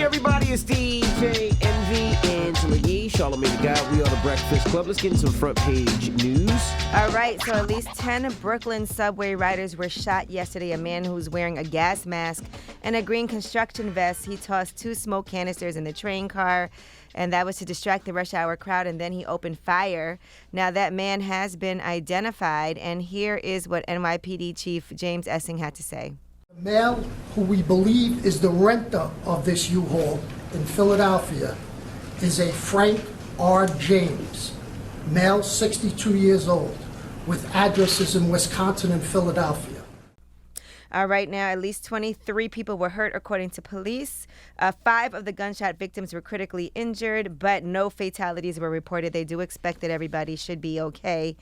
everybody, it's DJ Envy, Angela Yee, Charlamagne the Guy. We are the Breakfast Club. Let's get into some front page news. All right, so at least 10 Brooklyn subway riders were shot yesterday. A man who was wearing a gas mask and a green construction vest, he tossed 2 smoke canisters in the train car, and that was to distract the rush hour crowd, and then he opened fire. Now, that man has been identified, and here is what NYPD Chief James Essing had to say. The male who we believe is the renter of this U-Haul in Philadelphia is a Frank R. James, male, 62 years old, with addresses in Wisconsin and Philadelphia. All right, now at least 23 people were hurt, according to police. 5 of the gunshot victims were critically injured, but no fatalities were reported. They do expect that everybody should be okay.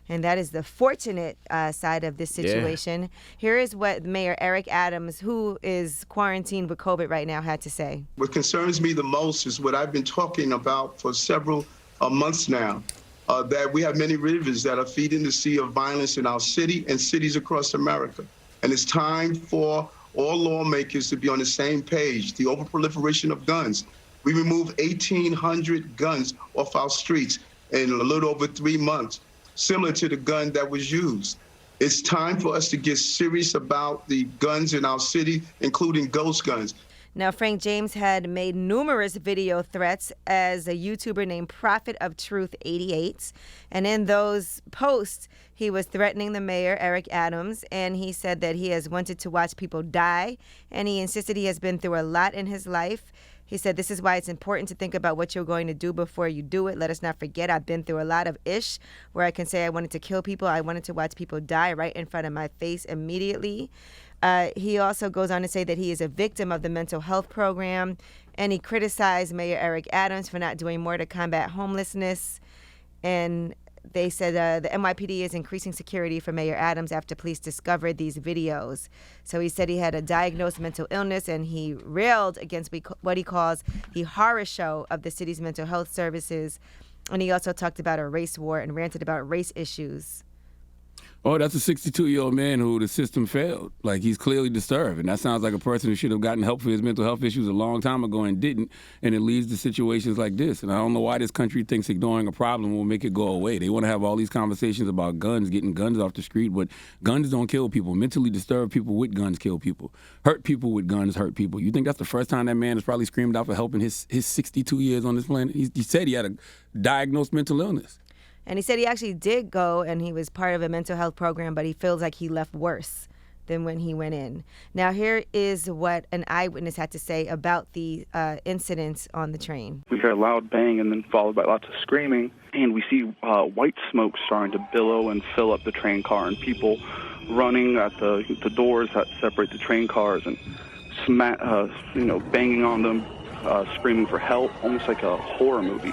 And that is the fortunate side of this situation. Yeah. Here is what Mayor Eric Adams, who is quarantined with COVID right now, had to say. What concerns me the most is what I've been talking about for several months now, that we have many rivers that are feeding the sea of violence in our city and cities across America. And it's time for all lawmakers to be on the same page. The overproliferation of guns. We removed 1,800 guns off our streets in a little over 3 months. Similar to the gun that was used. It's time for us to get serious about the guns in our city, including ghost guns. Now, Frank James had made numerous video threats as a YouTuber named Prophet of Truth 88. And in those posts, he was threatening the mayor, Eric Adams, and he said that he has wanted to watch people die. And he insisted he has been through a lot in his life. He said, this is why it's important to think about what you're going to do before you do it. Let us not forget, I've been through a lot of ish where I can say I wanted to kill people. I wanted to watch people die right in front of my face immediately. He also goes on to say that he is a victim of the mental health program, and he criticized Mayor Eric Adams for not doing more to combat homelessness. And they said the NYPD is increasing security for Mayor Adams after police discovered these videos. So he said he had a diagnosed mental illness, and he railed against what he calls the horror show of the city's mental health services. And he also talked about a race war and ranted about race issues. Oh, that's a 62-year-old man who the system failed. Like, he's clearly disturbed. And that sounds like a person who should have gotten help for his mental health issues a long time ago and didn't. And it leads to situations like this. And I don't know why this country thinks ignoring a problem will make it go away. They want to have all these conversations about guns, getting guns off the street, but guns don't kill people. Mentally disturbed people with guns kill people. Hurt people with guns hurt people. You think that's the first time that man has probably screamed out for help in his 62 years on this planet? He said he had a diagnosed mental illness. And he said he actually did go, and he was part of a mental health program, but he feels like he left worse than when he went in. Now, here is what an eyewitness had to say about the incidents on the train. We hear a loud bang and then followed by lots of screaming, and we see white smoke starting to billow and fill up the train car, and people running at the doors that separate the train cars and banging on them, screaming for help, almost like a horror movie.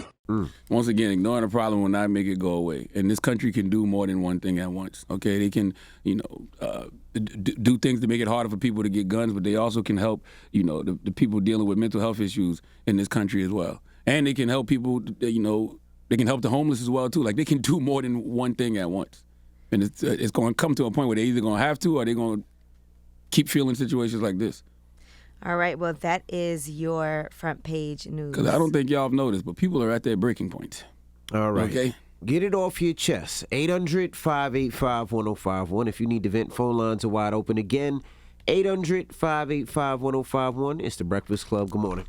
Once again, ignoring a problem will not make it go away. And this country can do more than one thing at once. Okay, they can, do things to make it harder for people to get guns, but they also can help, the people dealing with mental health issues in this country as well. And they can help people, they can help the homeless as well too. Like, they can do more than one thing at once. And it's going to come to a point where they're either going to have to, or they're going to keep feeling situations like this. All right, well, that is your front page news. Because I don't think y'all have noticed, but people are at their breaking point. All right. Okay? Get it off your chest. 800-585-1051. If you need to vent, phone lines are wide open again. 800-585-1051. It's the Breakfast Club. Good morning.